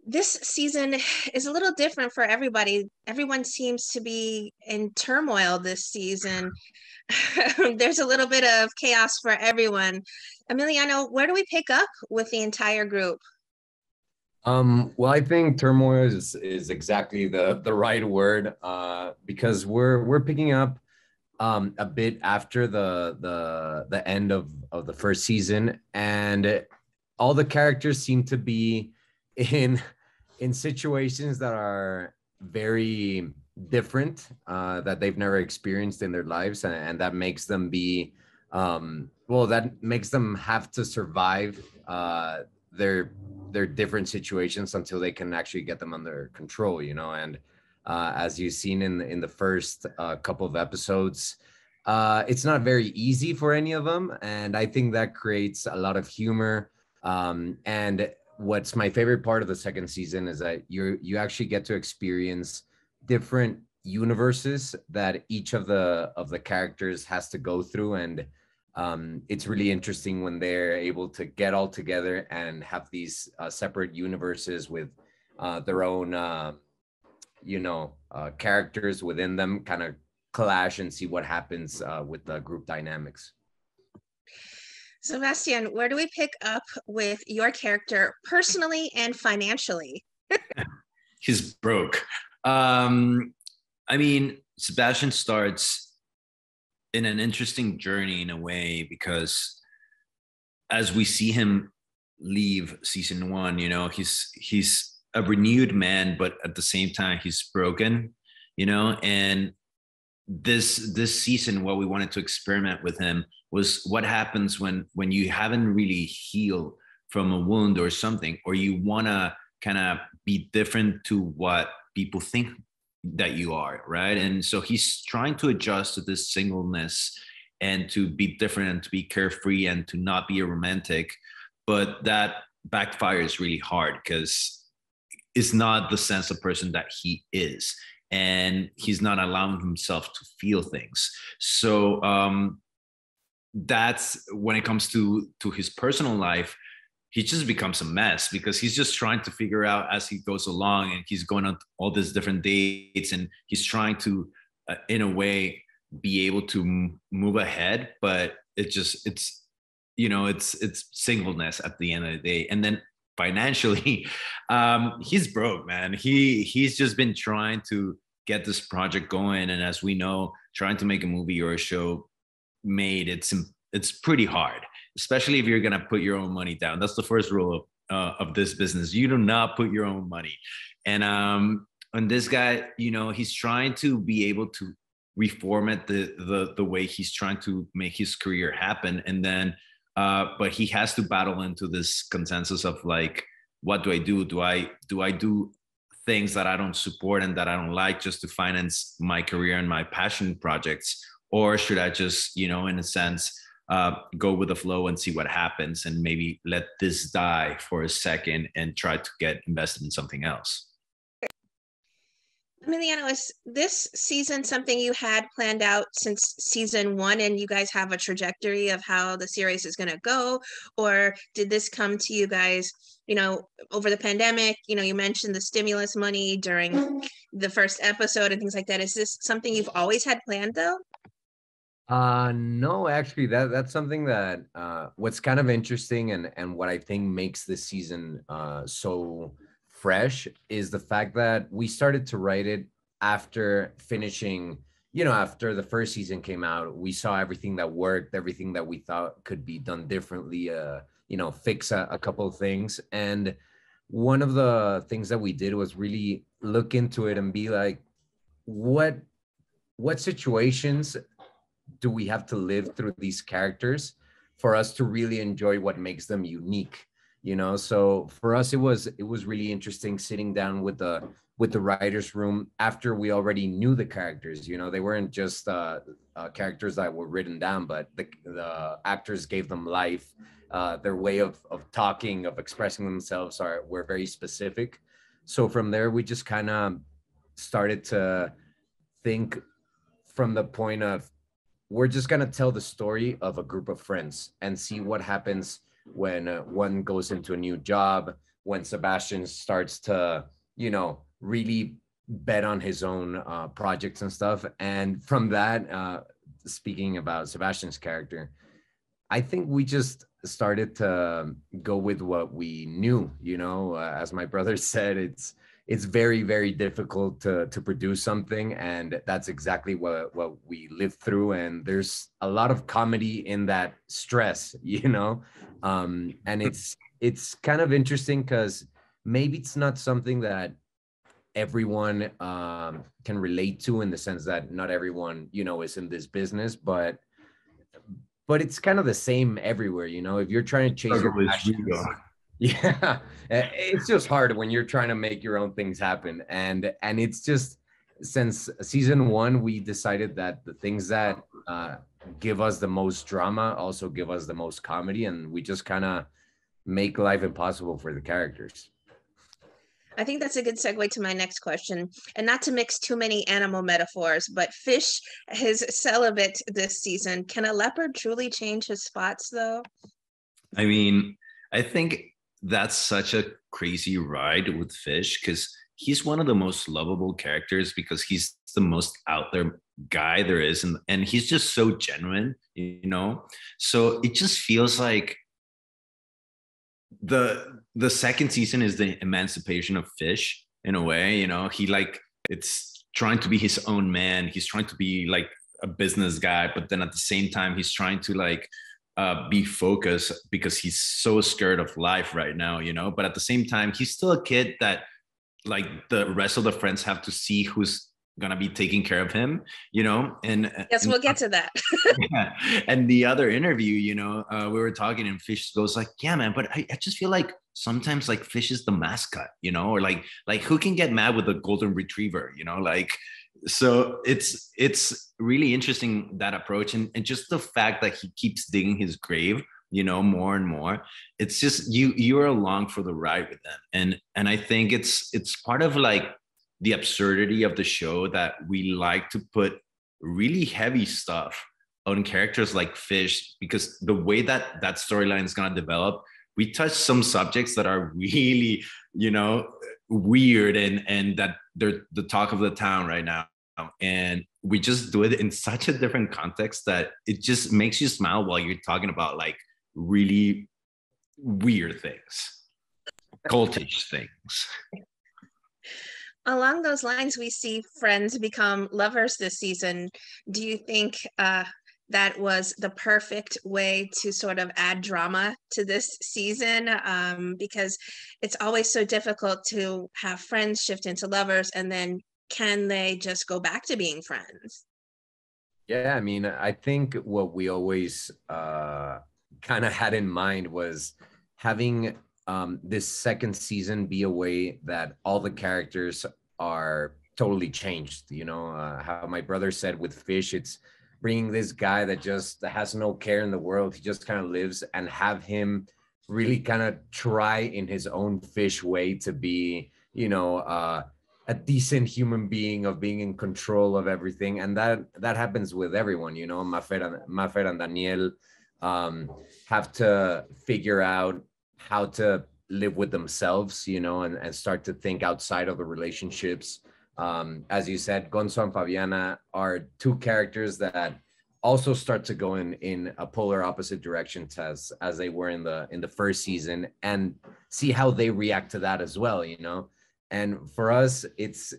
This season is a little different for everybody. Everyone seems to be in turmoil this season. There's a little bit of chaos for everyone. Emiliano, where do we pick up with the entire group? Well, I think turmoil is exactly the right word, because we're picking up a bit after the end of the first season, and all the characters seem to be in in situations that are very different, that they've never experienced in their lives, and that makes them be well, that makes them have to survive their different situations until they can actually get them under control, and as you've seen in the first couple of episodes, it's not very easy for any of them, and I think that creates a lot of humor. And what's my favorite part of the second season is that you actually get to experience different universes that each of the characters has to go through, and it's really interesting when they're able to get all together and have these separate universes with their own characters within them kind of clash and see what happens with the group dynamics. Sebastian, where do we pick up with your character personally and financially? He's broke. I mean, Sebastian starts in an interesting journey in a way, because as we see him leave season one, he's a renewed man, but at the same time he's broken, and this season, what we wanted to experiment with him was what happens when you haven't really healed from a wound or something, or you want to kind of be different to what people think that you are, right? And so he's trying to adjust to this singleness and to be different and to be carefree and to not be a romantic, but that backfires really hard because it's not the sense of person that he is, and he's not allowing himself to feel things. So that's when it comes to his personal life, he just becomes a mess because he's just trying to figure out as he goes along, and he's going on all these different dates, and he's trying to in a way be able to move ahead, but it's singleness at the end of the day. And then financially, he's broke, man. He's just been trying to get this project going, and as we know, trying to make a movie or a show made, it's pretty hard, especially if you're gonna put your own money down. That's the first rule of this business. You do not put your own money. And this guy, he's trying to be able to reformat the way he's trying to make his career happen, and then but he has to battle into this consensus of like, what do I do? Do I do things that I don't support and that I don't like just to finance my career and my passion projects, or should I just, in a sense, go with the flow and see what happens and maybe let this die for a second and try to get invested in something else? Emiliano, is this season something you had planned out since season one, and you guys have a trajectory of how the series is going to go? Or did this come to you guys, over the pandemic? You mentioned the stimulus money during the first episode and things like that. Is this something you've always had planned, though? No, actually, that's something that what's kind of interesting, and what I think makes this season so fresh is the fact that we started to write it after finishing, after the first season came out. We saw everything that worked, everything that we thought could be done differently, fix a couple of things. And one of the things that we did was really look into it and be like, what situations do we have to live through these characters for us to really enjoy what makes them unique? So for us, it was really interesting sitting down with the writers' room after we already knew the characters. They weren't just characters that were written down, but the actors gave them life. Their way of talking, of expressing themselves were very specific. So from there, we just kind of started to think from the point of, we're just going to tell the story of a group of friends and see what happens when one goes into a new job, when Sebastian starts to, really bet on his own projects and stuff. And from that, speaking about Sebastian's character, I think we just started to go with what we knew. As my brother said, it's very, very difficult to produce something, and that's exactly what we lived through. And there's a lot of comedy in that stress, and it's kind of interesting because maybe it's not something that everyone can relate to, in the sense that not everyone is in this business, but it's kind of the same everywhere. If you're trying to chase your passions, yeah, it's just hard when you're trying to make your own things happen. And it's just, since season one, we decided that the things that give us the most drama also give us the most comedy, and we just kind of make life impossible for the characters. I think that's a good segue to my next question. And not to mix too many animal metaphors, but Fish is celibate this season. Can a leopard truly change his spots, though? I mean, I think that's such a crazy ride with Fish, because he's one of the most lovable characters, because he's the most out there guy there is. And he's just so genuine, So it just feels like the second season is the emancipation of Fish in a way. It's trying to be his own man. He's trying to be like a business guy, but then at the same time he's trying to be focused, because he's so scared of life right now, but at the same time he's still a kid that the rest of the friends have to see who's gonna be taking care of him, and yes, we'll get to that. Yeah. And the other interview, we were talking, and Fish goes like, yeah, man, but I just feel like sometimes Fish is the mascot, or like who can get mad with a golden retriever, so it's really interesting, that approach, and just the fact that he keeps digging his grave, more and more. It's just you're along for the ride with them, and I think it's part of the absurdity of the show, that we like to put really heavy stuff on characters like Fish, because the way that storyline is going to develop, we touch some subjects that are really, weird, and that they're the talk of the town right now. And we just do it in such a different context that it just makes you smile while you're talking about really weird things, cultish things. Along those lines, we see friends become lovers this season. Do you think that was the perfect way to sort of add drama to this season? Because it's always so difficult to have friends shift into lovers, and then can they just go back to being friends? Yeah, I mean, I think what we always kind of had in mind was having this second season be a way that all the characters are totally changed. How my brother said with Fish, it's bringing this guy that just has no care in the world. He just kind of lives, and have him really kind of try in his own Fish way to be, a decent human being, of being in control of everything. And that happens with everyone. Mafer and Daniel have to figure out how to live with themselves, and start to think outside of the relationships. As you said, Gonzo and Fabiana are two characters that also start to go in a polar opposite directions as they were in the first season, and see how they react to that as well. And for us, it's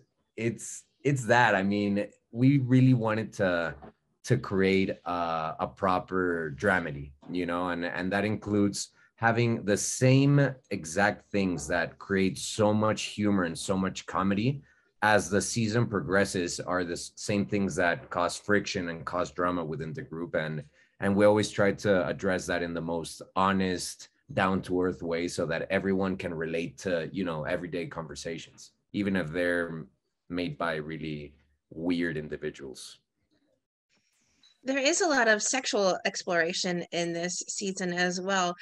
that. I mean, we really wanted to create a proper dramedy, and that includes having the same exact things that create so much humor and so much comedy as the season progresses are the same things that cause friction and cause drama within the group. And we always try to address that in the most honest, down-to-earth way, so that everyone can relate to, everyday conversations, even if they're made by really weird individuals. There is a lot of sexual exploration in this season as well.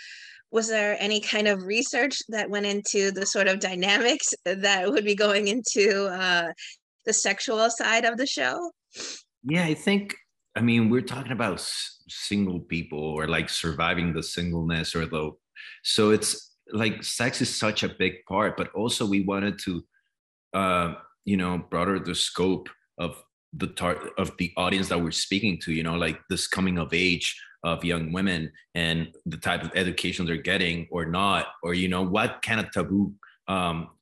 Was there any kind of research that went into the sort of dynamics that would be going into the sexual side of the show? Yeah, I mean, we're talking about single people, or surviving the singleness, so it's like sex is such a big part, but also we wanted to broader the scope of of the audience that we're speaking to, like this coming of age of young women and the type of education they're getting or not, or what kind of taboo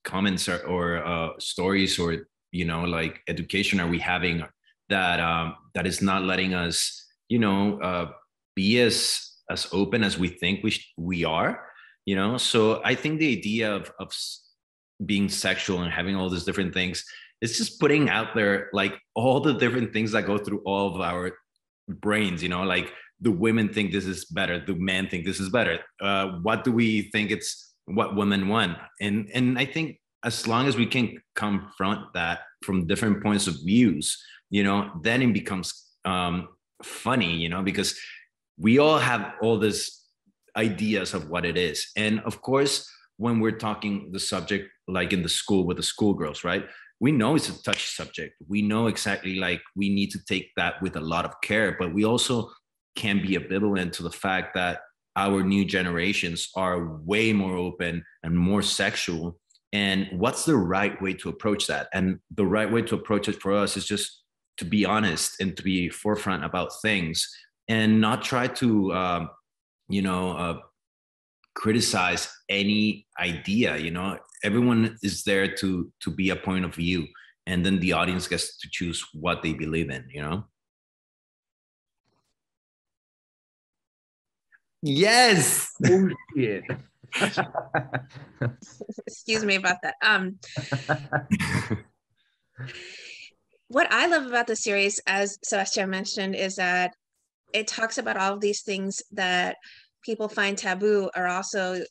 comments or stories or like education are we having that is not letting us be as open as we think we are. So I think the idea of being sexual and having all these different things, it's just putting out there like all the different things that go through all of our brains, like the women think this is better, the men think this is better. What do we think it's what women want? And I think as long as we can confront that from different points of views, then it becomes funny, because we all have all these ideas of what it is. And of course, when we're talking the subject, like in the school with the schoolgirls, right? We know it's a touchy subject. We know exactly, like, we need to take that with a lot of care, but we also can be ambivalent to the fact that our new generations are way more open and more sexual. And what's the right way to approach that? And the right way to approach it for us is just to be honest and to be forefront about things and not try to, criticize any idea. Everyone is there to be a point of view, and then the audience gets to choose what they believe in. Yes. Bullshit. Excuse me about that. What I love about the series, as Sebastian mentioned, is that it talks about all of these things that people find taboo are also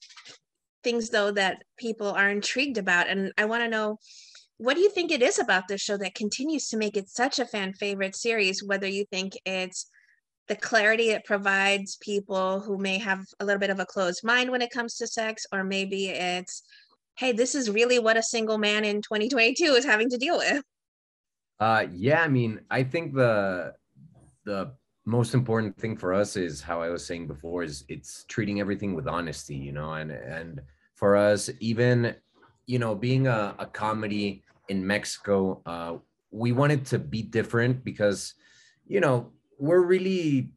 things, though, that people are intrigued about. And I want to know, what do you think it is about this show that continues to make it such a fan favorite series? Whether you think it's the clarity it provides people who may have a little bit of a closed mind when it comes to sex, or maybe it's, hey, this is really what a single man in 2022 is having to deal with. Yeah, I mean, I think the most important thing for us is, how I was saying before, is it's treating everything with honesty, and for us, even, being a comedy in Mexico, we wanted to be different because, we're really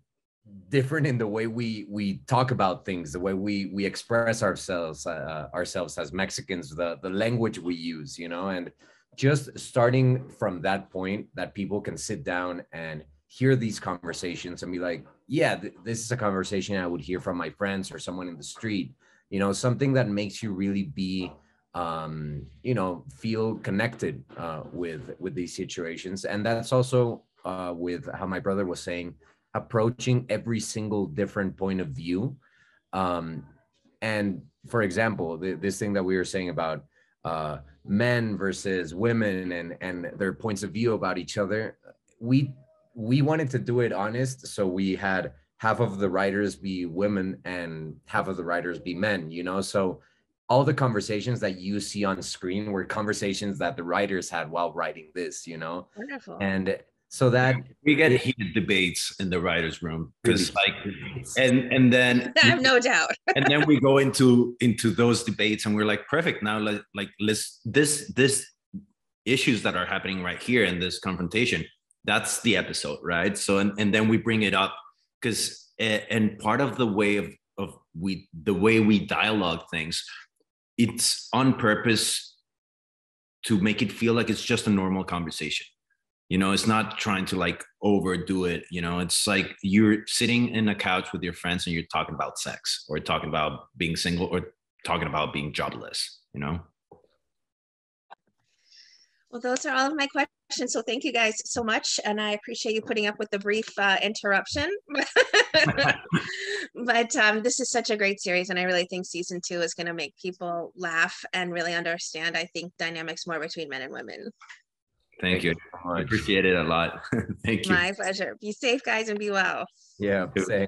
different in the way we talk about things, the way we express ourselves as Mexicans, the language we use, and just starting from that point, that people can sit down and hear these conversations and be like, yeah, this is a conversation I would hear from my friends or someone in the street, something that makes you really be, feel connected with these situations. And that's also with how my brother was saying, approaching every single different point of view. And for example, this thing that we were saying about men versus women and their points of view about each other, we wanted to do it honest. So we had half of the writers be women and half of the writers be men, so all the conversations that you see on screen were conversations that the writers had while writing this, Wonderful. And so that we get heated debates in the writers' room, because and then I have no doubt. And then we go into those debates and we're like, perfect, now let's this issues that are happening right here in this confrontation, that's the episode, right? So and then we bring it up, because and part of the way the way we dialogue things, it's on purpose to make it feel like it's just a normal conversation. It's not trying to like overdo it. It's like you're sitting in a couch with your friends and you're talking about sex, or talking about being single, or talking about being jobless, Well, those are all of my questions. So thank you guys so much. And I appreciate you putting up with the brief interruption. But this is such a great series. And I really think season 2 is going to make people laugh and really understand, I think, dynamics more between men and women. Thank you. I appreciate it a lot. Thank you. My pleasure. Be safe, guys, and be well. Yeah, same.